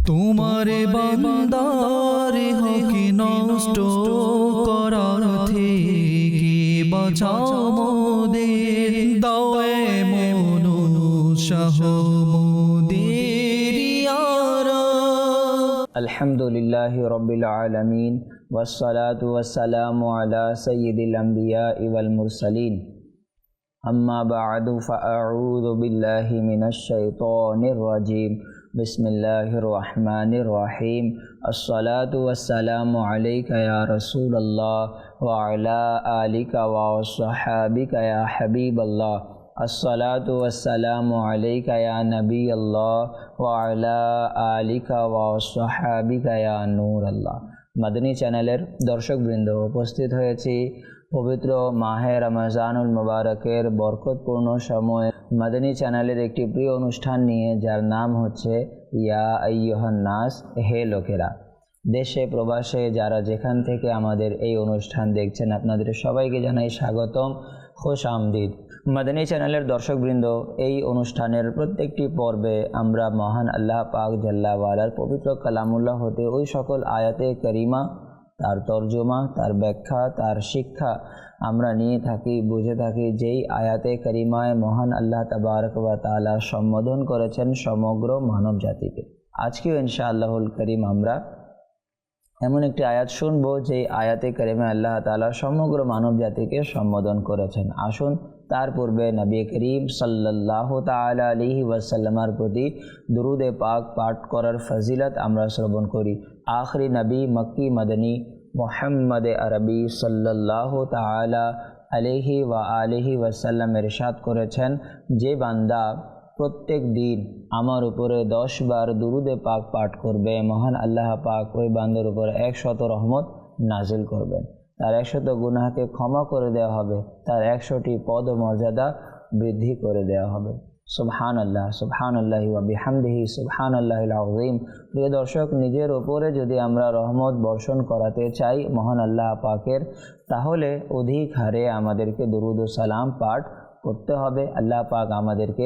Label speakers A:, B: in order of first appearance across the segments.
A: তোমারে বান্দারে হকি নষ্ট করার থেকে বাঁচাও মোদের, দাও এমন উৎসাহ মোদের ইয়া রাব।
B: আলহামদুলিল্লাহি রাব্বিল আলামিন ওয়াসসালাতু ওয়াসসালামু আলা সাইয়্যিদিল আমবিয়াই ওয়াল মুরসালিন। আম্মা বা'দু ফাআউযু বিল্লাহি মিনাশ শাইতানির রাজীম। বিসমিল্লাহির রহমানির রহিম। আসসালাতু ওয়াসসালামু আলাইকা ইয়া রাসূলুল্লাহ ওয়া আলা আলিকা ওয়া আসহাবিকা ইয়া হাবিবাল্লাহ। আসসালাতু ওয়াসসালামু আলাইকা ইয়া নবিয়াল্লাহ ওয়া আলা আলিকা ওয়া আসহাবিকা ইয়া নূরাল্লাহ। মাদানী চ্যানেলের দর্শকবৃন্দ, উপস্থিত হয়েছি পবিত্র মাহে রমজানুল মুবারকের বরকতপূর্ণ সময়ে মাদানী চ্যানেলের একটি প্রিয় অনুষ্ঠান নিয়ে, যার নাম হচ্ছে ইয়া আইয়ুহান নাস, হে লোকেরা। দেশে প্রবাসে যারা যেখান থেকে আমাদের এই অনুষ্ঠান দেখছেন, আপনাদের সবাইকে জানাই স্বাগতম, খুশ আমদিদ। মাদানী চ্যানেলের দর্শকবৃন্দ, এই অনুষ্ঠানের প্রত্যেকটি পর্বে আমরা মহান আল্লাহ পাক জাল্লা ওয়ালার পবিত্র কালামুল্লাহ হতে ওই সকল আয়াতে করিমা, তার তর্জমা, তার ব্যাখ্যা, তার শিক্ষা আমরা নিয়ে থাকি, বুঝে থাকি, যেই আয়াতে করিমায় মহান আল্লাহ তাবারক ওয়া তাআলা সম্বোধন করেছেন সমগ্র মানব জাতিকে। আজকেও ইনশাআল্লাহুল করিম আমরা এমন একটি আয়াত শুনব যেই আয়াতে করিমায় আল্লাহ তাআলা সমগ্র মানব জাতিকে সম্বোধন করেছেন। আসুন তার পূর্বে নবী করিম সাল্লাল্লাহু তাআলা আলাইহি ওয়াসাল্লামের প্রতি দুরুদে পাক পাঠ করার ফজিলত আমরা শ্রবণ করি। আখরি নবী মক্কি মদনী মুহাম্মদ আরবি সাল্লাল্লাহু তাআলা আলাইহি ওয়া আলিহি ওয়াসাল্লাম ইরশাদ করেছেন, যে বান্দা প্রত্যেক দিন আমার উপরে 10 বার দুরুদে পাক পাঠ করবে, মহান আল্লাহ পাক ওই বান্দার উপরে 100 রহমত নাজিল করবেন, তার 100 গুনাহকে ক্ষমা করে দেওয়া হবে, তার 100টি পদ মর্যাদা বৃদ্ধি করে দেওয়া হবে। সুবহানাল্লাহ, সুবহানাল্লাহি ওয়া বিহামদিহি, সুবহানাল্লাহিল আযীম। প্রিয় দর্শক, নিজের ওপরে যদি আমরা রহমত বর্ষণ করাতে চাই মহান আল্লাহ পাকের, তাহলে অধিক হারে আমাদেরকে দুরুদ ও সালাম পাঠ করতে হবে। আল্লাহ পাক আমাদেরকে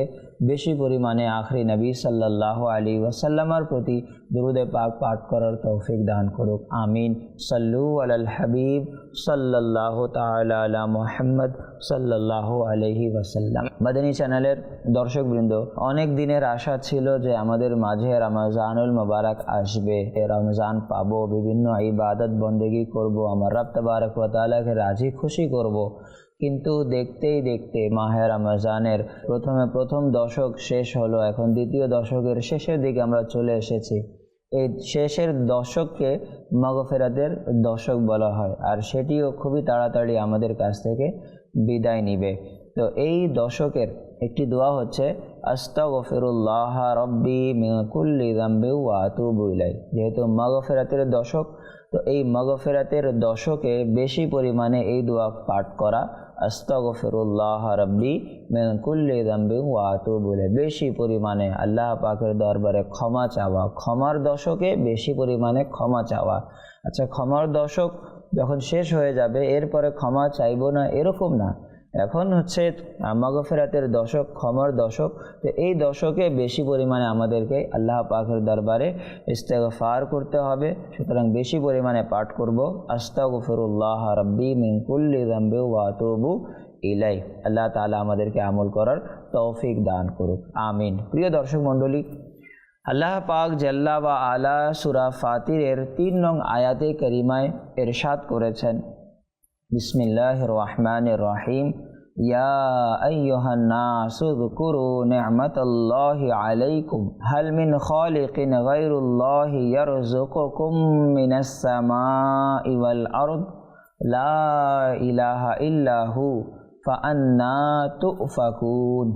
B: বেশি পরিমাণে আখরি নবী সাল্লাল্লাহু আলাইহি ওয়াসাল্লামের প্রতি দুরুদে পাক পাঠ করার তৌফিক দান করুক, আমিন। সাল্লু আলাল হাবিব সাল্লাল্লাহু তাআলা আলা মুহাম্মদ সাল্লাল্লাহু আলাইহি ওয়াসাল্লাম। মাদানী চ্যানেলের দর্শকবৃন্দ, অনেক দিনের আশা ছিল যে আমাদের মাঝে রমজানুল মুবারক আসবে, রমজান পাবো, বিভিন্ন ইবাদত বন্দেগী করব, আমার রব তাবারক ওয়া তাআলাকে রাজি খুশি করব। কিন্তু দেখতেই দেখতে মাহে রমজানের প্রথম দশক শেষ হলো, এখন দ্বিতীয় দশকের শেষের দিকে আমরা চলে এসেছি। এই শেষের দশককে মাগফিরাতের দশক বলা হয়, আর সেটিও খুবই তাড়াতাড়ি আমাদের কাছ থেকে বিদায় নিবে। তো এই দশকের একটি দোয়া হচ্ছে আস্তাগফিরুল্লাহ রব্বি মিন কুল্লি যামবি ওয়া আতুবু ইলাইহি। যেহেতু মাগফিরাতের দশক, তো এই মাগফিরাতের দশকে বেশি পরিমাণে এই দোয়া পাঠ করা, আস্তাগফিরুল্লাহ রব্বি মিন কুল্লি যামবি ওয়া আতুবু ইলাইহি, বেশি পরিমাণে আল্লাহ পাকের দরবারে ক্ষমা চাওয়া, ক্ষমার দশকে বেশি পরিমাণে ক্ষমা চাওয়া। আচ্ছা, ক্ষমার দশক যখন শেষ হয়ে যাবে এরপরে ক্ষমা চাইবো না, এরকম না। এখন হচ্ছে মাগফিরাতের দশক, ক্ষমার দশক। তো এই দশকে বেশি পরিমাণে আমাদেরকে আল্লাহ পাকের দরবারে ইস্তেগফার করতে হবে। সুতরাং বেশি পরিমাণে পাঠ করব আস্তাগফিরুল্লাহ রাব্বি মিন কুল্লি যামবি ওয়া আতুবু ইলাইহি। আল্লাহ তাআলা আমাদেরকে আমল করার তৌফিক দান করুক, আমিন। প্রিয় দর্শক মণ্ডলী, আল্লাহ পাক জাল্লা ওয়া আলা সূরা ফাতিরের 3 নং আয়াতে করিমায় ইরশাদ করেছেন, বিসমিল্লাহির রহমানির রহিম। ইয়া আইয়ুহান নাসু যকুরু নি'মাতাল্লাহি আলাইকুম হাল মিন খালিকিন গায়রুল্লাহি ইয়ারযুকুকুম মিনাস সামাই ওয়াল আরদ লা ইলাহা ইল্লাহু ফাআন্না তুফাকুন।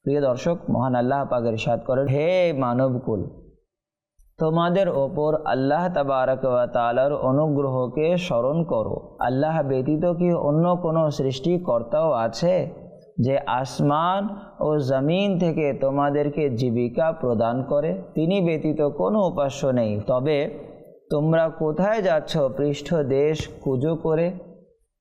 B: প্রিয় দর্শক, মহান আল্লাহ পাক ইরশাদ করেন, হে মানবকুল, তোমাদের ওপর আল্লাহ তাবারক ওয়া তাআলার অনুগ্রহকে স্মরণ করো। আল্লাহ ব্যতীত কি অন্য কোনো সৃষ্টিকর্তাও আছে যে আসমান ও জমিন থেকে তোমাদেরকে জীবিকা প্রদান করে? তিনি ব্যতীত কোনো উপাস্য নেই। তবে তোমরা কোথায় যাচ্ছ পৃষ্ঠ দেশ কুজো করে?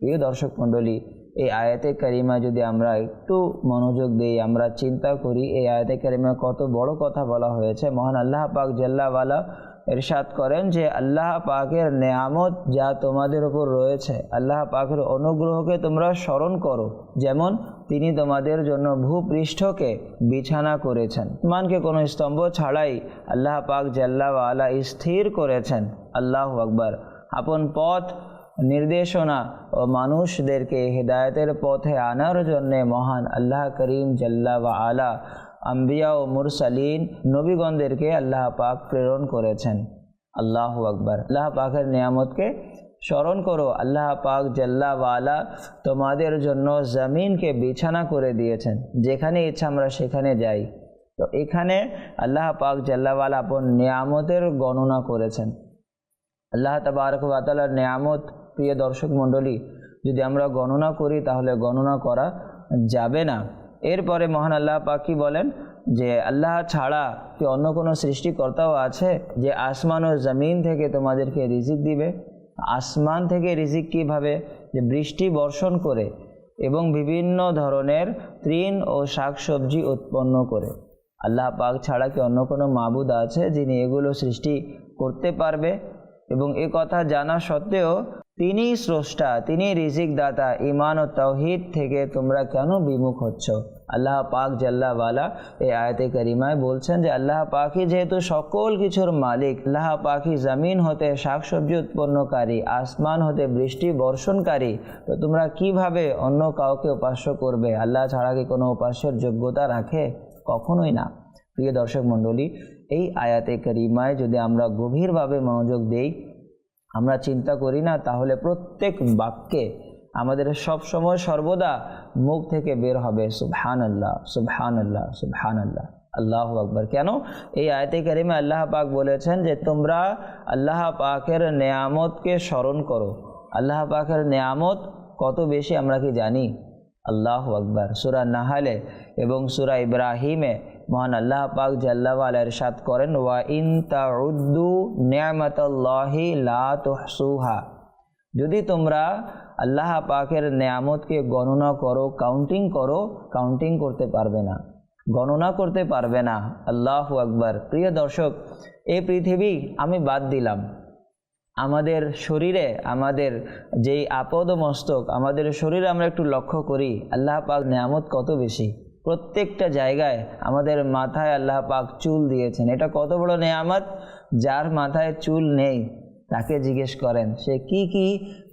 B: প্রিয় দর্শক মণ্ডলী, এই আয়াতে কারিমা যদি আমরা একটু মনোযোগ দিই, আমরা চিন্তা করি এই আয়াতে কারিমা কত বড় কথা বলা হয়েছে। মহান আল্লাহ পাক জাল্লা ওয়ালা ইরশাদ করেন যে আল্লাহ পাকের নেয়ামত যা তোমাদের উপর রয়েছে, আল্লাহ পাকের অনুগ্রহকে তোমরা স্মরণ করো। যেমন তিনি তোমাদের জন্য ভূপৃষ্ঠকে বিছানা করেছেন, আসমানকে কোনো স্তম্ভ ছাড়াই আল্লাহ পাক জাল্লা ওয়ালা স্থির করেছেন। আল্লাহু আকবার। আপন পথ নির্দেশনা ও মানুষদেরকে হিদায়াতের পথে আনার জন্য মহান আল্লাহ করিম জাল্লা ওয়ালা আম্বিয়া ও মুরসালিন নবীগণদেরকে আল্লাহ পাক প্রেরণ করেছেন। আল্লাহু আকবার। আল্লাহ পাকের নিয়ামতকে স্মরণ করো। আল্লাহ পাক জাল্লা ওয়ালা তোমাদের জন্য জমিনকে বিছানা করে দিয়েছেন, যেখানে ইচ্ছা আমরা সেখানে যাই। তো এখানে আল্লাহ পাক জাল্লা ওয়ালা আপন নিয়ামতের গণনা করেছেন। আল্লাহ তাবারক ওয়া তাআলার নিয়ামত প্রিয় দর্শক মণ্ডলী যদি আমরা গণনা করি তাহলে গণনা করা যাবে না। এরপরে মহান আল্লাহ পাক কি বলেন যে আল্লাহ ছাড়া কি অন্য কোনো সৃষ্টিকর্তাও আছে যে আসমান ও জমিন থেকে তোমাদেরকে রিজিক দিবে? আসমান থেকে রিজিক কীভাবে? যে বৃষ্টি বর্ষণ করে এবং বিভিন্ন ধরনের তৃণ ও শাকসবজি উৎপন্ন করে। আল্লাহ পাক ছাড়া কি অন্য কোনো মাবুদ আছে যিনি এগুলো সৃষ্টি করতে পারবে? এবং এ কথা জানা সত্ত্বেও তিনি স্রষ্টা, তিনি রিজিক দাতা। ঈমান ও তাওহীদ থেকে তোমরা কেন বিমুখ হচ্ছ? আল্লাহ পাক জাল্লা ওয়ালা এই আয়াতে কারিমায় বলছেন যে আল্লাহ পাকই যেহেতু সকল কিছুর মালিক, আল্লাহ পাকই জমিন হতে শাকসবজি উৎপন্নকারী, আসমান হতে বৃষ্টি বর্ষণকারী, তো তোমরা কিভাবে অন্য কাউকে উপাস্য করবে? আল্লাহ ছাড়া কি কোনো উপাস্যের যোগ্যতা রাখে? কখনোই না। প্রিয় দর্শক মণ্ডলী, এই আয়াতে কারিমায় যদি আমরা গভীরভাবে মনোযোগ দেই, আমরা চিন্তা করি না, তাহলে প্রত্যেক বাক্যে আমাদের সব সময় সর্বদা মুখ থেকে বের হবে সুবহানাল্লাহ, সুবহানাল্লাহ, সুবহানাল্লাহ, আল্লাহু আকবার। কেন? এই আয়াতে কারিমে আল্লাহ পাক বলেছেন যে তোমরা আল্লাহ পাকের নেয়ামতকে স্মরণ করো। আল্লাহ পাকের নেয়ামত কত বেশি আমরা কি জানি? আল্লাহু আকবার। সূরা নাহলে এবং সূরা ইব্রাহিমে মহান আল্লাহ পাক জাল্লা ওয়ালা ইরশাদ করেন ওয়া ইন তাউদ্দু নি'মাতাল্লাহি লা তুহসুহা। যদি তোমরা আল্লাহ পাকের নেয়ামতকে গণনা করো, কাউন্টিং করতে পারবে না, গণনা করতে পারবে না। আল্লাহু আকবার। প্রিয় দর্শক, এই পৃথিবী আমি বাদ দিলাম, আমাদের শরীরে আমাদের যেই আপদ মস্তক, আমাদের শরীরে আমরা একটু লক্ষ্য করি আল্লাহ পাক নেয়ামত কত বেশি। প্রত্যেকটা জায়গায় আমাদের মাথায় আল্লাহ পাক চুল দিয়েছেন, এটা কত বড় নেয়ামত। যার মাথায় চুল নেই তাকে জিজ্ঞেস করেন সে কি কি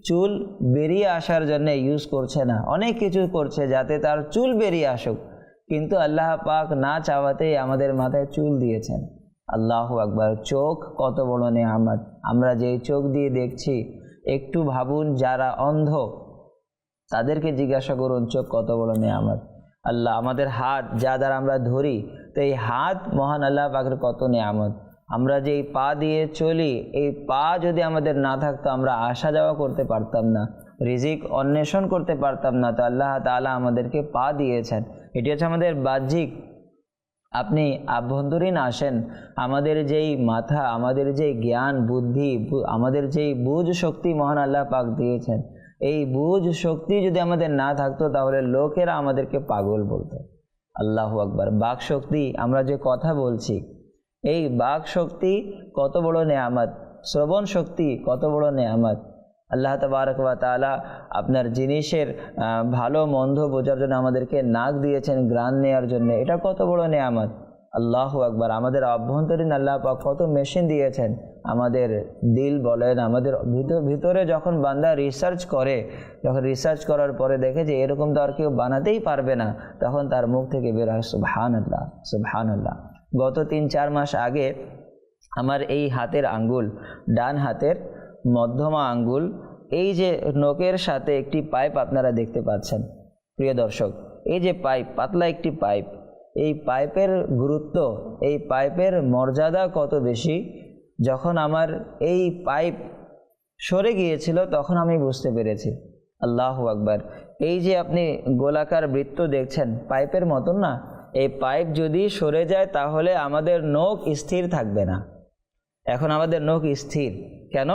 B: চুল বেরিয়ে আসার জন্য ইউজ করছে না, অনেক কিছু করছে যাতে তার চুল বেরিয়ে আসুক, কিন্তু আল্লাহ পাক না চাওয়াতেই আমাদের মাথায় চুল দিয়েছেন। আল্লাহু আকবার। চোখ কত বড় নেয়ামত। আমরা যেই চোখ দিয়ে দেখছি, একটু ভাবুন যারা অন্ধ তাদেরকে জিজ্ঞাসা করুন চোখ কত বড় নেয়ামত। আল্লাহ আমাদের হাত যা দ্বারা আমরা ধরি, তো এই হাত মহান আল্লাহ পাকের কত নেয়ামত। আমরা যেই পা দিয়ে চলি, এই পা যদি আমাদের না থাকতো আমরা আসা যাওয়া করতে পারতাম না, রিজিক অন্বেষণ করতে পারতাম না। তো আল্লাহ তাআলা আমাদেরকে পা দিয়েছেন, এটি হচ্ছে আমাদের বাহ্যিক। আপনি আভ্যন্তরীণ আসেন, আমাদের যেই মাথা, আমাদের যেই জ্ঞান বুদ্ধি, আমাদের যেই বুঝ শক্তি মহান আল্লাহ পাক দিয়েছেন, এই বুঝ শক্তি যদি আমাদের না থাকতো তাহলে লোকেরা আমাদেরকে পাগল বলতো। আল্লাহু আকবার। বাক শক্তি, আমরা যে কথা বলছি, এই বাক শক্তি কত বড় নেয়ামত। শ্রবণ শক্তি কত বড় নেয়ামত। আল্লাহ তাবারক ওয়া তাআলা আপনার জিনিসের ভালো মন্দ বোঝার জন্য আমাদেরকে নাক দিয়েছেন, ঘ্রাণ নেওয়ার জন্য, এটা কত বড় নেয়ামত। আল্লাহু আকবার। আমাদের অভ্যন্তরীণ আল্লাহ পাক কত মেশিন দিয়েছেন, আমাদের দিল বলেন, আমাদের ভিতরে যখন বান্দা রিসার্চ করে, যখন রিসার্চ করার পরে দেখে যে এরকম তো আর কেউ বানাতেই পারবে না, তখন তার মুখ থেকে বের হয় সুবহানাল্লাহ, সুবহানাল্লাহ। গত 3-4 মাস আগে আমার এই হাতের আঙ্গুল, ডান হাতের মধ্যমা আঙ্গুল, এই যে নখের সাথে একটি পাইপ আপনারা দেখতে পাচ্ছেন প্রিয় দর্শক, এই যে পাইপ, পাতলা একটি পাইপ, এই পাইপের গুরুত্ব, এই পাইপের মর্যাদা কত বেশি। যখন আমার এই পাইপ সরে গিয়েছিল তখন আমি বুঝতে পেরেছি। আল্লাহু আকবার। এই যে আপনি গোলাকার বৃত্ত দেখছেন, পাইপের মতন না, এই পাইপ যদি সরে যায় তাহলে আমাদের নখ স্থির থাকবে না। এখন আমাদের নখ স্থির কেন?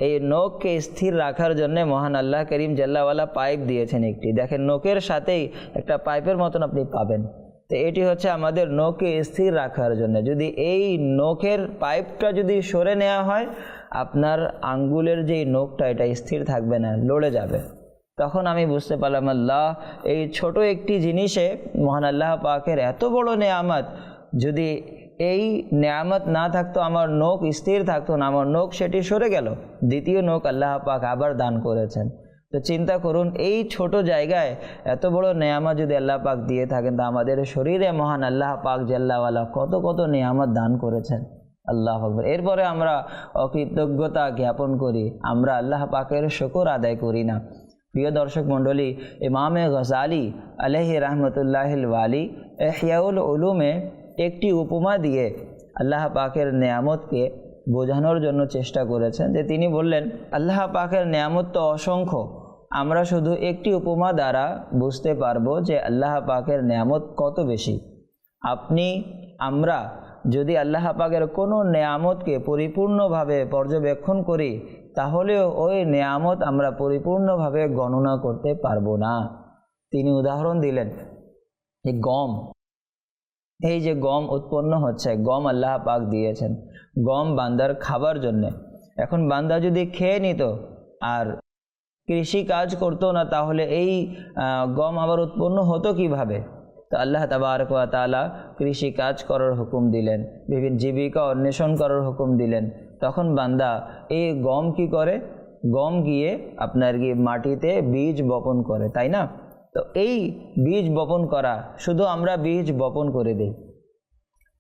B: এই নখকে স্থির রাখার জন্য মহান আল্লাহ করিম জাল্লাওয়ালা পাইপ দিয়েছেন একটি। দেখেন নখের সাথেই একটা পাইপের মতন আপনি পাবেন। তো এটি হচ্ছে আমাদের নখকে স্থির রাখার জন্য। যদি এই নখের পাইপটা যদি সরে নেওয়া হয়, আপনার আঙ্গুলের যেই নখটা এটা স্থির থাকবে না, লড়ে যাবে। তখন আমি বুঝতে পারলাম আল্লাহ এই ছোট একটি জিনিসে মহান আল্লাহ পাকের এত বড় নেয়ামত, যদি এই নেয়ামত না থাকতো, আমার নখ স্থির থাকতো না, আমার নখ সেটি সরে গেল, দ্বিতীয় নখ আল্লাহ পাক আবার দান করেছেন। তো চিন্তা করুন, এই ছোট জায়গায় এত বড় নেয়ামত যদি আল্লাহ পাক দিয়ে থাকেন, তো আমাদের শরীরে মহান আল্লাহ পাক জাল্লাওয়ালা কত কত নেয়ামত দান করেছেন। আল্লাহ আকবার। এরপরে আমরা অকৃতজ্ঞতা জ্ঞাপন করি, আমরা আল্লাহ পাকের শুকর আদায় করি না। প্রিয় দর্শক মণ্ডলী, ইমামে গজালি আলাইহি রহমতুল্লাহিল ওয়ালি ইহয়াউল উলুমে একটি উপমা দিয়ে আল্লাহ পাকের নেয়ামতকে বোঝানোর জন্য চেষ্টা করেছেন। যে তিনি বললেন, আল্লাহ পাকের নেয়ামত তো অসংখ্য, আমরা শুধু একটি উপমা দ্বারা বুঝতে পারবো যে আল্লাহ পাকের নেয়ামত কত বেশি। আমরা যদি আল্লাহ পাকের কোনো নেয়ামতকে পরিপূর্ণভাবে পর্যবেক্ষণ করি, তাহলে ওই নেয়ামত আমরা পরিপূর্ণভাবে গণনা করতে পারবো না। তিনি উদাহরণ দিলেন, এই গম, এই যে গম উৎপন্ন হচ্ছে, গম আল্লাহ পাক দিয়েছেন, গম বান্দার খাবার জন্যে। এখন বান্দা যদি খেয়ে নিত আর কৃষি কাজ করতো না, তাহলে এই গম আবার উৎপন্ন হতো কিভাবে? তো আল্লাহ তাবারক ওয়া তাআলা কৃষি কাজ করার হুকুম দিলেন, বিভিন্ন জীবিকা অন্বেষণ করার হুকুম দিলেন। তখন বান্দা এই গম কি করে? গম গিয়ে আপনার মাটিতে বীজ বপন করে, তাই না? তো এই বীজ বপন করা, শুধু আমরা বীজ বপন করে দিই,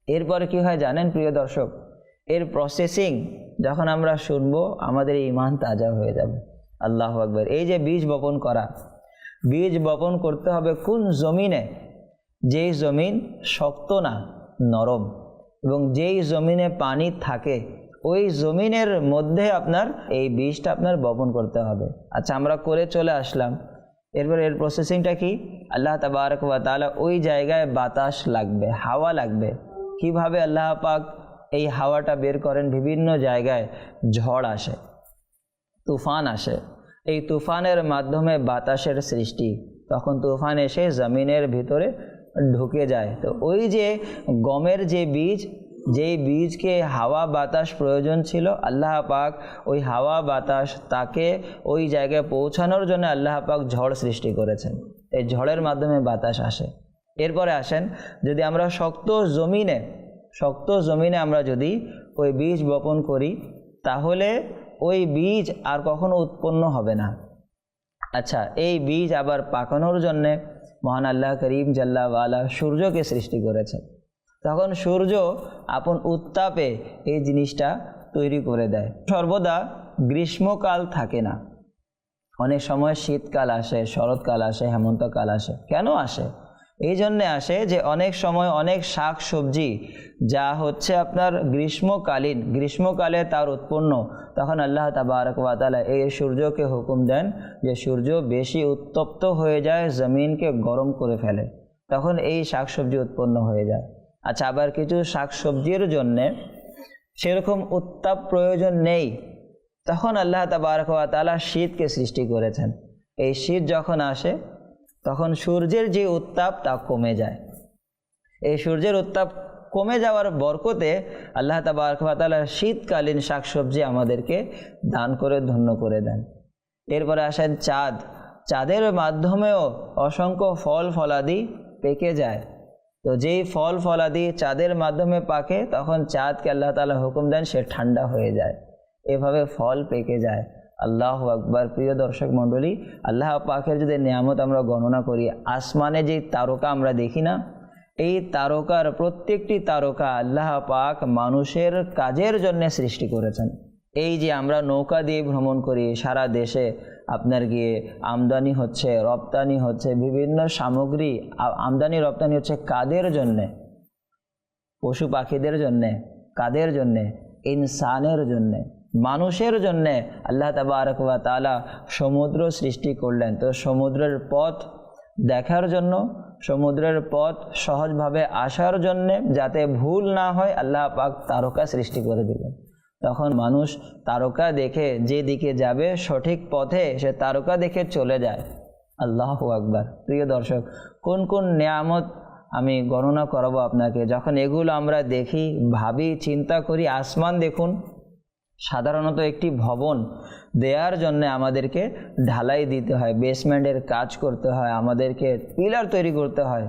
B: এরপরে কি হয় জানেন প্রিয় দর্শক? এর প্রসেসিং যখন আমরা শুনবো, আমাদের ঈমান তাজা হয়ে যাবে। আল্লাহু আকবার। এই যে বীজ বপন করা, বীজ বপন করতে হবে কোন জমিনে? যেই জমিন শক্ত না, নরম, এবং যেই জমিনে পানি থাকে, ওই জমিনের মধ্যে আপনার এই বীজটা আপনার বপন করতে হবে। আচ্ছা, আমরা করে চলে আসলাম, এরপর এর প্রসেসিংটা কি? আল্লাহ তাবারক ওয়া তাআলা ওই জায়গায় বাতাস লাগবে, হাওয়া লাগবে। কিভাবে আল্লাহ পাক এই হাওয়াটা বের করেন? বিভিন্ন জায়গায় ঝড় আসে, তুফান আসে, এই তুফানের মাধ্যমে বাতাসের সৃষ্টি, তখন তুফান এসে জমিনের ভিতরে ঢুকে যায়। তো ওই যে গমের যে বীজ, যেই বীজকে হাওয়া বাতাস প্রয়োজন ছিল, আল্লাহ পাক ওই হাওয়া বাতাস তাকে ওই জায়গায় পৌঁছানোর জন্য আল্লাহ পাক ঝড় সৃষ্টি করেছেন। এই ঝড়ের মাধ্যমে বাতাস আসে। এরপরে আসেন, যদি আমরা শক্ত জমিনে আমরা যদি ওই বীজ বপন করি, তাহলে ওই বীজ আর কখনো উৎপন্ন হবে না। আচ্ছা, এই বীজ আবার পাকানোর জন্যে মহান আল্লাহ করিম জাল্লাওয়ালা সূর্যকে সৃষ্টি করেছেন। তখন সূর্য আপন উত্তাপে এই জিনিসটা তৈরি করে দেয়। সর্বদা গ্রীষ্মকাল থাকে না, অনেক সময় শীতকাল আসে, শরৎকাল আসে, হেমন্তকাল আসে। কেন আসে? এই জন্যে আসে যে অনেক সময় অনেক শাক সবজি যা হচ্ছে আপনার গ্রীষ্মকালে তার উৎপন্ন, তখন আল্লাহ তাবারক ওয়া তাআলা এই সূর্যকে হুকুম দেন যে সূর্য বেশি উত্তপ্ত হয়ে যায়, জমিনকে গরম করে ফেলে, তখন এই শাক সবজি উৎপন্ন হয়ে যায়। আচ্ছা, আবার কিছু শাক সবজির জন্যে সেরকম উত্তাপ প্রয়োজন নেই, তখন আল্লাহ তাবারক ওয়া তাআলা শীতকে সৃষ্টি করেছেন। এই শীত যখন আসে, তখন সূর্যের যে উত্তাপ তা কমে যায়। এই সূর্যের উত্তাপ কমে যাওয়ার বরকতে আল্লাহ তাবারক ওয়া তাআলা শীতকালীন শাকসবজি আমাদেরকে দান করে ধন্য করে দেন। এরপরে আসেন চাঁদের মাধ্যমেও অসংখ্য ফল ফলাদি পেকে যায়। তো যেই ফল ফলাদি চাঁদের মাধ্যমে পাকে, তখন চাঁদকে আল্লাহ তাআলা হুকুম দেন সে ঠান্ডা হয়ে যায়, এভাবে ফল পেকে যায়। আল্লাহু আকবার। প্রিয় দর্শক মণ্ডলী, আল্লাহ পাকের যদি নিয়ামত আমরা গণনা করি, আসমানে যে তারকা আমরা দেখি না, এই তারকার প্রত্যেকটি তারকা আল্লাহ পাক মানুষের কাজের জন্য সৃষ্টি করেছেন। এই যে আমরা নৌকা দিয়ে ভ্রমণ করি, সারা দেশে আপনার গিয়ে আমদানি হচ্ছে, রপ্তানি হচ্ছে, বিভিন্ন সামগ্রী আমদানি রপ্তানি হচ্ছে কাদের জন্যে? পশু পাখিদের জন্যে। কাদের জন্যে? ইনসানের জন্যে, মানুষের জন্যে আল্লাহ তাবারক ওয়া তাআলা সমুদ্র সৃষ্টি করলেন। তো সমুদ্রের পথ দেখার জন্য, সমুদ্রের পথ সহজভাবে আসার জন্যে, যাতে ভুল না হয়, আল্লাহ পাক তারকা সৃষ্টি করে দিলেন। তখন মানুষ তারকা দেখে যে দিকে যাবে সঠিক পথে সে তারকা দেখে চলে যায়। আল্লাহু আকবার। প্রিয় দর্শক, কোন কোন নেয়ামত আমি গণনা করাবো আপনাকে। যখন এগুলো আমরা দেখি, ভাবি, চিন্তা করি, আসমান দেখুন, সাধারণত একটি ভবন দেওয়ার জন্য আমাদেরকে ঢালাই দিতে হয়, বেসমেন্টের কাজ করতে হয়, আমাদেরকে পিলার তৈরি করতে হয়।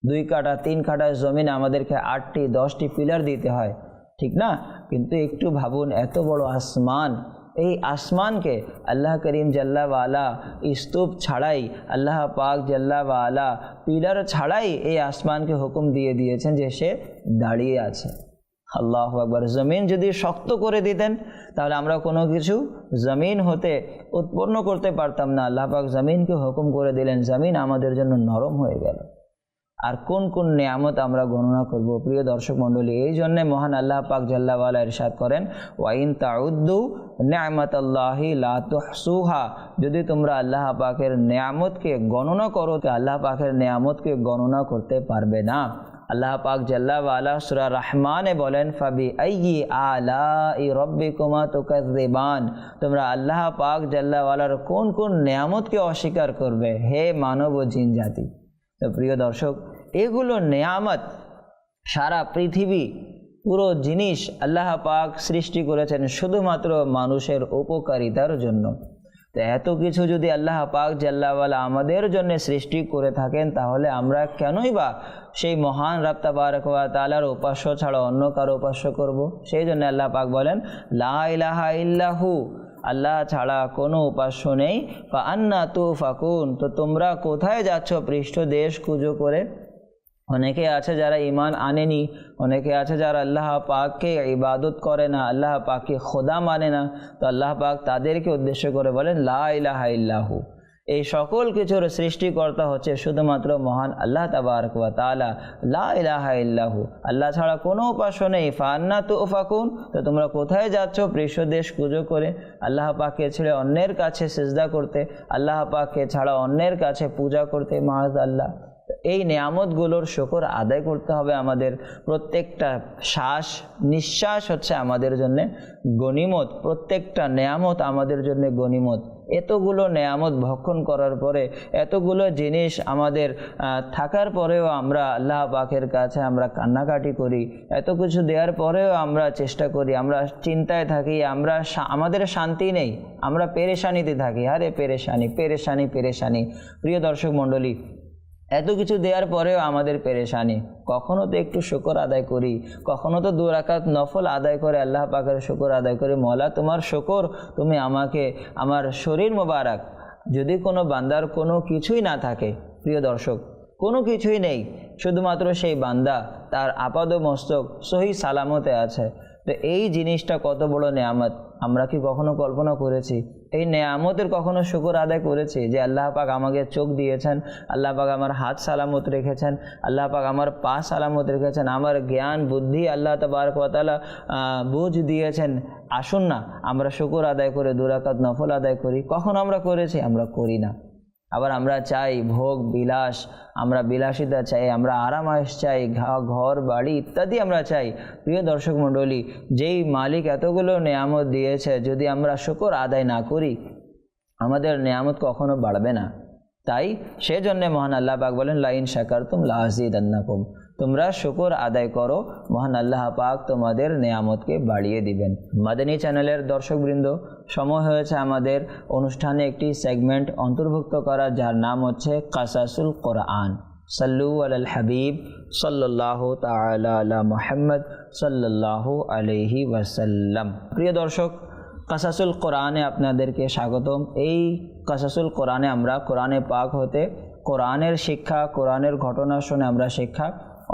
B: 2 কাঠা 3 কাঠা জমিন আমাদেরকে 8টি 10টি পিলার দিতে হয়, ঠিক না? কিন্তু একটু ভাবুন, এত বড় আসমান, এই আসমানকে আল্লাহ করিম জাল্লা ওয়ালা স্তূপ ছাড়াই, আল্লাহ পাক জাল্লা ওয়ালা পিলার ছাড়াই এই আসমানকে হুকুম দিয়ে দিয়েছেন যে সে দাঁড়িয়ে আছে। আল্লাহু আকবার। জমিন যদি শক্ত করে দিতেন তাহলে আমরা কোনো কিছু জমিন হতে উৎপন্ন করতে পারতাম না। আল্লাহ পাক জমিনকে হুকুম করে দিলেন, জমিন আমাদের জন্য নরম হয়ে গেল। আর কোন কোন নিয়ামত আমরা গণনা করব প্রিয় দর্শক মণ্ডলী। এই জন্যে মহান আল্লাহ পাক জাল্লা ওয়ালা ইরশাদ করেন, ওয়াইন তাউদ্দু নি'মাতাল্লাহি লা তুহসুহা, যদি তোমরা আল্লাহ পাকের নিয়ামতকে গণনা করো তো আল্লাহ পাকের নিয়ামতকে গণনা করতে পারবে না। আল্লাহ পাক জাল্লা ওয়ালা সূরা রহমানে বলেন, ফাবি আইয়ি আলাই রাব্বিকুমা তুকাযযিবান, তোমরা আল্লাহ পাক জাল্লা ওয়ালার কোন কোন নিয়ামতকে অস্বীকার করবে হে মানব ও জিন জাতি। তো প্রিয় দর্শক, এগুলো নেয়ামত, সারা পৃথিবী পুরো জিনিস আল্লাহ পাক সৃষ্টি করেছেন শুধুমাত্র মানুষের উপকারিতার জন্য। তো এত কিছু যদি আল্লাহ পাক জাল্লা ওয়ালা আমাদের জন্য সৃষ্টি করে থাকেন, তাহলে আমরা কেনই বা সেই মহান রব তাবারক ওয়া তাআলার উপাস্য ছাড়া অন্য কারো উপাস্য করব? সেই জন্য আল্লাহ পাক বলেন, লা ইলাহা ইল্লাহু, আল্লাহ ছাড়া কোনো উপাস্য নেই। ফা আন্না তুফাকুন, তো তোমরা কোথায় যাচ্ছ পৃষ্ঠদেশ কুজো করে? অনেকে আছে যারা ঈমান আনেনি, অনেকে আছে যারা আল্লাহ পাককে ইবাদত করে না, আল্লাহ পাককে খোদা মানে না। তো আল্লাহ পাক তাদেরকে উদ্দেশ্য করে বলেন, লা ইলাহা ইল্লাহু, এই সকল কিছুর সৃষ্টিকর্তা হচ্ছে শুধুমাত্র মহান আল্লাহ তাবারক ওয়া তাআলা। লা ইলাহা ইল্লাহু, আল্লাহ ছাড়া কোনো উপাস্য নেই। ফান্না তুফাকুন, তো তোমরা কোথায় যাচ্ছ পৃষ্ঠদেশ কুজো করে? আল্লাহ পাককে ছেড়ে অন্যের কাছে সিজদা করতে, আল্লাহ পাককে ছাড়া অন্যের কাছে পূজা করতে, মাআযাল্লাহ। এই নেয়ামতগুলোর শুকর আদায় করতে হবে আমাদের। প্রত্যেকটা শ্বাস নিঃশ্বাস হচ্ছে আমাদের জন্য গনিমত, প্রত্যেকটা নেয়ামত আমাদের জন্য গনিমত। এতগুলো নেয়ামত ভক্ষণ করার পরে, এতগুলো জিনিস আমাদের থাকার পরেও আমরা আল্লাহ পাকের কাছে আমরা কান্নাকাটি করি, এত কিছু দেওয়ার পরেও আমরা চেষ্টা করি, আমরা চিন্তায় থাকি, আমাদের শান্তি নেই, আমরা পেরেশানিতে থাকি। আরে পেরেশানি পেরেশানি পেরেশানি। প্রিয় দর্শক মণ্ডলী, এত কিছু দেওয়ার পরেও আমাদের পেরেশানি। কখনো তো একটু শুকর আদায় করি, কখনো তো 2 রাকাত নফল আদায় করে আল্লাহ পাকের শুকর আদায় করি। মওলা তোমার শুকর, তুমি আমাকে আমার শরীর মোবারক, যদি কোনো বান্দার কোনো কিছুই না থাকে প্রিয় দর্শক, কোনো কিছুই নেই, শুধুমাত্র সেই বান্দা তার আপাদ মস্তক সহি সালামতে আছে, তো এই জিনিসটা কত বড় নেয়ামত আমরা কি কখনো কল্পনা করেছি? এই নেয়ামতের কখনো শুকর আদায় করেছি যে আল্লাহ পাক আমাকে চোখ দিয়েছেন, আল্লাহ পাক আমার হাত সালামত রেখেছেন, আল্লাহ পাক আমার পা সালামত রেখেছেন, আমার জ্ঞান বুদ্ধি আল্লাহ তাবারক ওয়া তাআলা বুঝ দিয়েছেন। আসুন না আমরা শুকর আদায় করে 2 রাকাত নফল আদায় করি। কখন আমরা করেছি? আমরা করি না। আবার আমরা চাই ভোগ বিলাস, আমরা বিলাসিতা চাই, আমরা আরামায়েশ চাই, ঘর বাড়ি ইত্যাদি আমরা চাই। প্রিয় দর্শক মণ্ডলী, যেই মালিক এতগুলো নেয়ামত দিয়েছে, যদি আমরা শুকর আদায় না করি আমাদের নেয়ামত কখনো বাড়বে না। তাই সেজন্য মহান আল্লাহ পাক বলেন, লা ইন শাকারতুম লা আযীদান্নাকুম, তোমরা শুকর আদায় করো, মহান আল্লাহ পাক তোমাদের নেয়ামতকে বাড়িয়ে দিবেন। মাদানী চ্যানেলের দর্শকবৃন্দ, সময় হয়েছে আমাদের অনুষ্ঠানে একটি সেগমেন্ট অন্তর্ভুক্ত করা, যার নাম হচ্ছে কাসাসুল কোরআন। সাল্লু আলাল হাবিব সাল্লাল্লাহু তাআলা আলা মুহাম্মদ সাল্লাল্লাহু আলাইহি ওয়াসাল্লাম। প্রিয় দর্শক, কাসাসুল কোরআনে আপনাদেরকে স্বাগতম। এই কাসাসুল কোরআনে আমরা কোরআনে পাক হতে কোরআনের শিক্ষা, কোরআনের ঘটনা শুনে আমরা শিক্ষা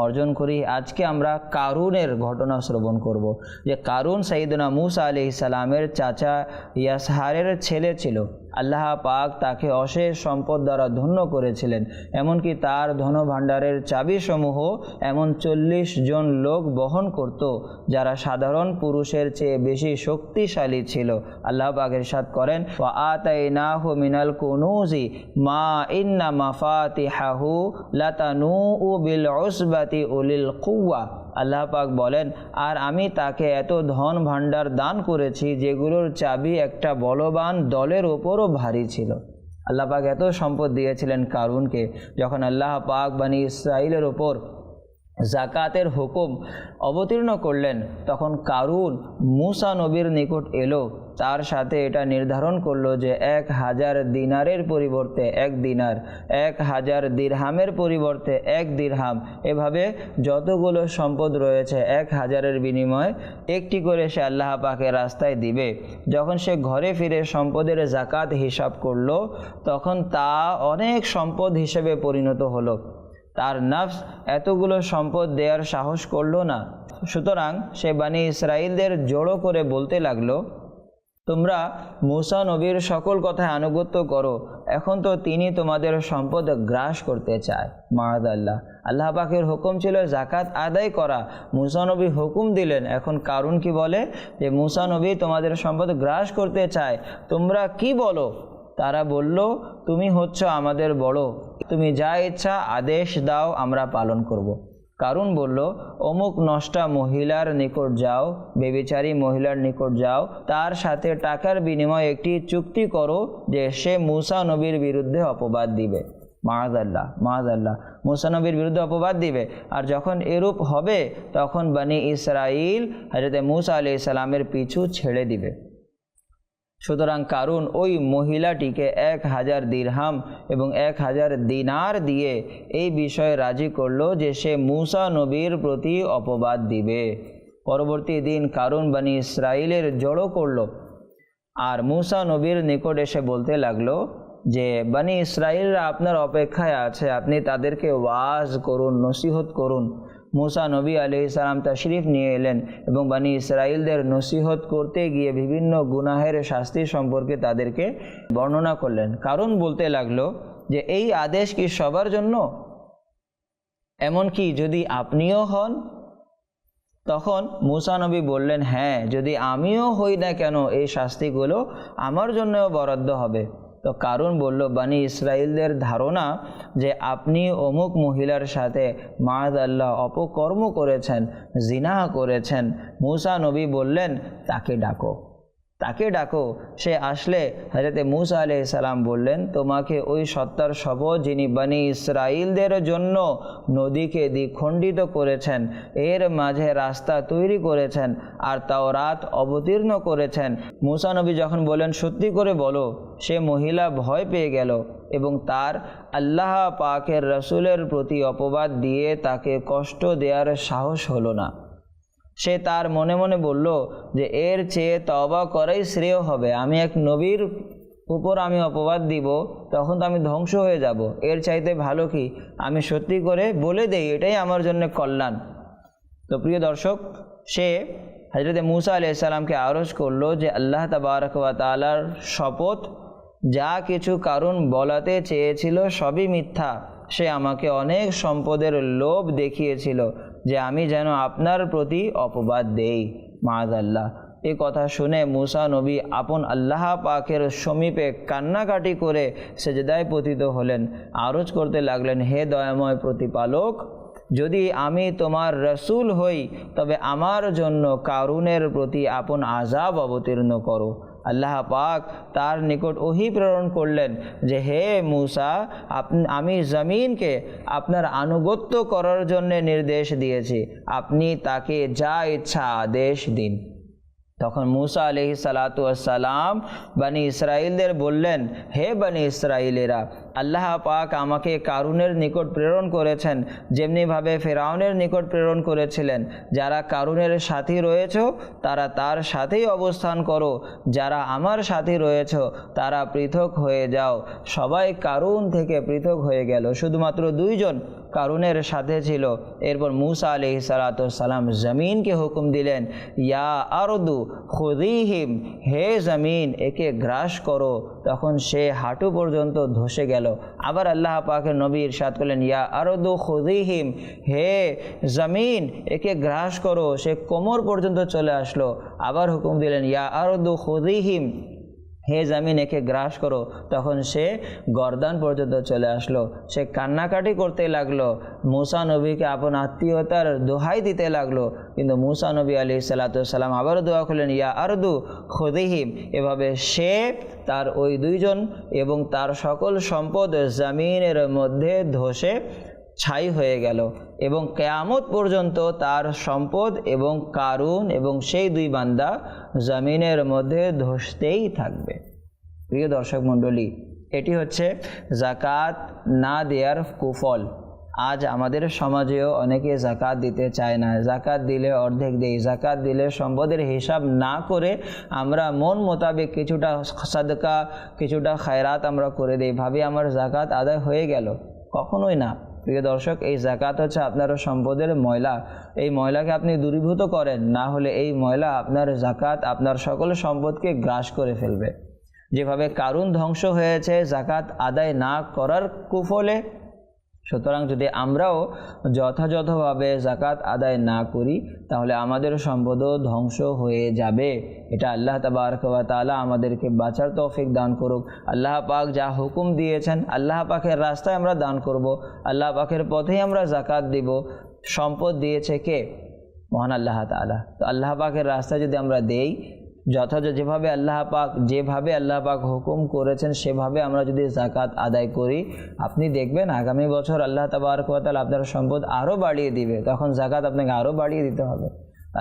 B: অর্জন করি। আজকে আমরা কারুনের ঘটনা শ্রবণ করব, যে কারুন সাইয়েদনা মূসা আলাইহিস সালামের চাচা ইয়াসহারের ছেলে ছিল। আল্লাহ পাক তাকে অশেষ সম্পদ দ্বারা ধন্য করেছিলেন, এমনকি তার ধনভাণ্ডারের চাবিসমূহ এমন 40 জন লোক বহন করত, যারা সাধারণ পুরুষের চেয়ে বেশি শক্তিশালী ছিল। আল্লাহ পাক ইরশাদ করেন, ওয়া আতাইনাহু মিনাল কুনুজি মা ইন্না মাফাতিহাহু লাতানু বিল উসবাতি উলিল কুওয়া। আল্লাহ পাক বলেন, আর আমি তাকে এত ধন ভাণ্ডার দান করেছি যেগুলোর চাবি একটা বলবান দলের ওপরও ভারী ছিল। আল্লাহ পাক এত সম্পদ দিয়েছিলেন কারুনকে। যখন আল্লাহ পাক বনি ইসরাইলের ওপর জাকাতের হুকুম অবতীর্ণ করলেন, তখন কারুন মূসা নবীর নিকট এলো, তার সাথে এটা নির্ধারণ করলো যে 1000 দিনারের পরিবর্তে 1 দিনার, 1000 দিরহামের পরিবর্তে 1 দিরহাম, এভাবে যতগুলো সম্পদ রয়েছে 1000-এর বিনিময়ে একটি করে সে আল্লাহ পাকের রাস্তায় দিবে। যখন সে ঘরে ফিরে সম্পদের জাকাত হিসাব করলো, তখন তা অনেক সম্পদ হিসেবে পরিণত হলো। তার নফস এতগুলো সম্পদ দেওয়ার সাহস করলো না। সুতরাং সে বনি ইসরাইলদের জড়ো করে বলতে লাগলো, তোমরা মূসা নবীর সকল কথায় আনুগত্য করো, এখন তো তিনি তোমাদের সম্পদ গ্রাস করতে চায়। মাআযাল্লাহ, আল্লাহ পাকের হুকুম ছিল জাকাত আদায় করা, মূসা নবী হুকুম দিলেন, এখন কারুন কি বলে যে মূসা নবী তোমাদের সম্পদ গ্রাস করতে চায়, তোমরা কি বলো? তারা বলল, তুমি হচ্ছ আমাদের বড়, তুমি যা ইচ্ছা আদেশ দাও, আমরা পালন করব। কারুন বলল, অমুক নষ্টা মহিলার নিকট যাও, বেবিচারী মহিলার নিকট যাও, তার সাথে টাকার বিনিময়ে একটি চুক্তি করো যে সে মূসা নবীর বিরুদ্ধে অপবাদ দিবে। মাআযাল্লাহ, মাআযাল্লাহ, মূসা নবীর বিরুদ্ধে অপবাদ দিবে। আর যখন এরূপ হবে, তখন বনি ইসরাইল হযরত মূসা আলাইহিস সালামের পিছু ছেড়ে দিবে। সুতরাং কারুন ওই মহিলাটিকে 1000 দিরহাম এবং 1000 দিনার দিয়ে এই বিষয়ে রাজি করলো যে সে মূসা নবীর প্রতি অপবাদ দিবে। পরবর্তী দিন কারুন বনি ইসরাইলের জড়ো করলো আর মূসা নবীর নিকট এসে বলতে লাগলো যে বনি ইসরাইলরা আপনার অপেক্ষায় আছে, আপনি তাদেরকে ওয়াজ করুন, নসিহত করুন। মূসা নবী আলাইহিস সালাম তাশরিফ নিয়ে এলেন এবং বনি ইসরাইলদের নসিহত করতে গিয়ে বিভিন্ন গুনাহের শাস্তি সম্পর্কে তাদেরকে বর্ণনা করলেন। কারণ বলতে লাগলো যে এই আদেশ কি সবার জন্য, এমনকি যদি আপনিও হন? তখন মূসা নবী বললেন, হ্যাঁ, যদি আমিও হই না কেন এই শাস্তিগুলো আমার জন্যও বরাদ্দ হবে। তো কারুন বলল, বনি ইসরাইলদের ধারণা যে আপনি অমুক মহিলার সাথে মাআযাল্লাহ অপকর্ম করেছেন, জিনা করেছেন। মূসা নবী বললেন, তাকে ডাকো, তাকে ডাকো। সে আসলে হযরত মূসা আলাইহিস সালাম বললেন, তোমাকে ওই সত্তার শপথ যিনি বনি ইসরাইলদের জন্য নদীকে দ্বিখণ্ডিত করেছেন, এর মাঝে রাস্তা তৈরি করেছেন আর তাওরাত অবতীর্ণ করেছেন। মূসা নবী যখন বলেন, সত্যি করে বলো, সে মহিলা ভয় পেয়ে গেল এবং তার আল্লাহ পাকের রাসূলের প্রতি অপবাদ দিয়ে তাকে কষ্ট দেওয়ার সাহস হলো না। সে তার মনে মনে বলল যে এর চেয়ে তওবা করাই শ্রেয় হবে। আমি এক নবীর উপর আমি অপবাদ দিব, তখন তো আমি ধ্বংস হয়ে যাব। এর চাইতে ভালো কি আমি সত্যি করে বলে দেই, এটাই আমার জন্য কল্যাণ। তো প্রিয় দর্শক, সে হযরত মূসা আলাইহিস সালামকে আরজ করলো যে আল্লাহ তাবারক ওয়া তাআলার শপথ, যা কিছু কারণ বলাতে চেয়েছিল সবই মিথ্যা। সে আমাকে অনেক সম্পদের লোভ দেখিয়েছিল যে আমি যেন আপনার প্রতি অপবাদ দেই। মাআযাল্লাহ। এই কথা শুনে মূসা নবী আপন আল্লাহ পাকের সমীপে কান্নাকাটি করে সেজদায় পতিত হলেন, আরজ করতে লাগলেন, হে দয়াময় প্রতিপালক, যদি আমি তোমার রসুল হই তবে আমার জন্য কারুনের প্রতি আপন আযাব অবতীর্ণ করো। আল্লাহ পাক তার নিকট ওহী প্রেরণ করলেন যে হে মূসা, আমি জমিনকে আপনার আনুগত্য করার জন্য নির্দেশ দিয়েছি, আপনি তাকে যা ইচ্ছা আদেশ দিন। তখন মূসা আলাইহিস সালাতু ওয়াস সালাম বনি ইসরাইলদের বললেন, হে বনি ইসরাইলেরা, আল্লাহ পাক আমাকে কারুনের নিকট প্রেরণ করেছেন যেমনিভাবে ফেরাউনের নিকট প্রেরণ করেছিলেন। যারা কারুনের সাথী রয়েছ তারা তার সাথেই অবস্থান করো, যারা আমার সাথী রয়েছ তারা পৃথক হয়ে যাও। সবাই কারুন থেকে পৃথক হয়ে গেল, শুধুমাত্র 2 জন কারুনের সাথে ছিল। এরপর মূসা আলাইহিস সালাতু ওয়াস সালাম জমিনকে হুকুম দিলেন, ইয়া আরদু খুযীহিম, হে জমিন একে গ্রাস করো। তখন সে হাঁটু পর্যন্ত ধসে গেল। আবার আল্লাহ পাকের নবী ইরশাদ করলেন, ইয়া আরদু খুযীহিম, হে জমিন একে গ্রাস করো। সে কোমর পর্যন্ত চলে আসলো। আবার হুকুম দিলেন, ইয়া আরদু খুযীহিম, হে জমিন একে গ্রাস করো, তখন সে গর্দান পর্যন্ত চলে আসলো। সে কান্নাকাটি করতে লাগলো, মুসা নবীকে আপন আত্মীয়তার দোহাই দিতে লাগলো। কিন্তু মুসা নবী আলাইহিস সালাতু ওয়াস সালাম আবারও দোয়া করলেন, ইয়া আরদু খুযিহিম। এভাবে সে তার ওই দুইজন এবং তার সকল সম্পদ জমিনের মধ্যে ধসে ছাই হয়ে গেল, এবং কিয়ামত পর্যন্ত তার সম্পদ এবং কারুন এবং সেই দুই বান্দা জমিনের মধ্যে ধসতেই থাকবে। প্রিয় দর্শক মণ্ডলী, এটি হচ্ছে জাকাত না দেওয়ার কুফল। আজ আমাদের সমাজেও অনেকে জাকাত দিতে চায় না। জাকাত দিলে অর্ধেক দেই, জাকাত দিলে সম্পদের হিসাব না করে আমরা মন মোতাবেক কিছুটা সাদকা, কিছুটা খায়রাত আমরা করে দিই, ভাবি আমার জাকাত আদায় হয়ে গেল। কখনোই না। প্রিয় দর্শক, এই জাকাত হচ্ছে আপনার সম্পদের ময়লা। এই ময়লাকে আপনি দূরীভূত করেন, না হলে এই ময়লা আপনার জাকাত আপনার সকল সম্পদকে গ্রাস করে ফেলবে। যেভাবে কারুন ধ্বংস হয়েছে জাকাত আদায় না করার কুফলে, সুতরাং যদি আমরাও যথাযথভাবে জাকাত আদায় না করি তাহলে আমাদের সম্পদও ধ্বংস হয়ে যাবে। এটা আল্লাহ তাবারক ওয়া তাআলা আমাদেরকে বাঁচার তৌফিক দান করুক। আল্লাহ পাক যা হুকুম দিয়েছেন, আল্লাহ পাকের রাস্তায় আমরা দান করব, আল্লাহ পাকের পথেই আমরা জাকাত দিব। সম্পদ দিয়েছে কে? মহান আল্লাহ তাআলা। তো আল্লাহ পাকের রাস্তায় যদি আমরা দেই, যেভাবে আল্লাহ পাক হুকুম করেছেন সেভাবে আমরা যদি জাকাত আদায় করি, আপনি দেখবেন আগামী বছর আল্লাহ তাবারক ওয়া তাআলা আপনার সম্পদ আরও বাড়িয়ে দিবে। তখন জাকাত আপনাকে আরও বাড়িয়ে দিতে হবে।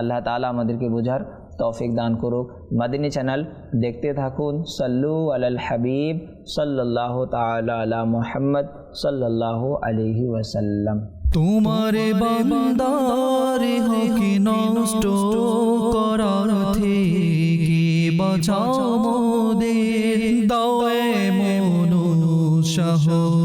B: আল্লাহ তাআলা আমাদেরকে বোঝার তৌফিক দান করুক। মাদিনী চ্যানেল দেখতে থাকুন। সাল্লু আলাল হাবিব সাল্লাল্লাহু তাআলা আলা মুহাম্মদ সাল্লাল্লাহু আলাইহি ওয়াসাল্লাম।
A: তোমারে বান্দারে হকি নষ্ট করার থেকে বাঁচাও মোদের, দাও এমন সাহস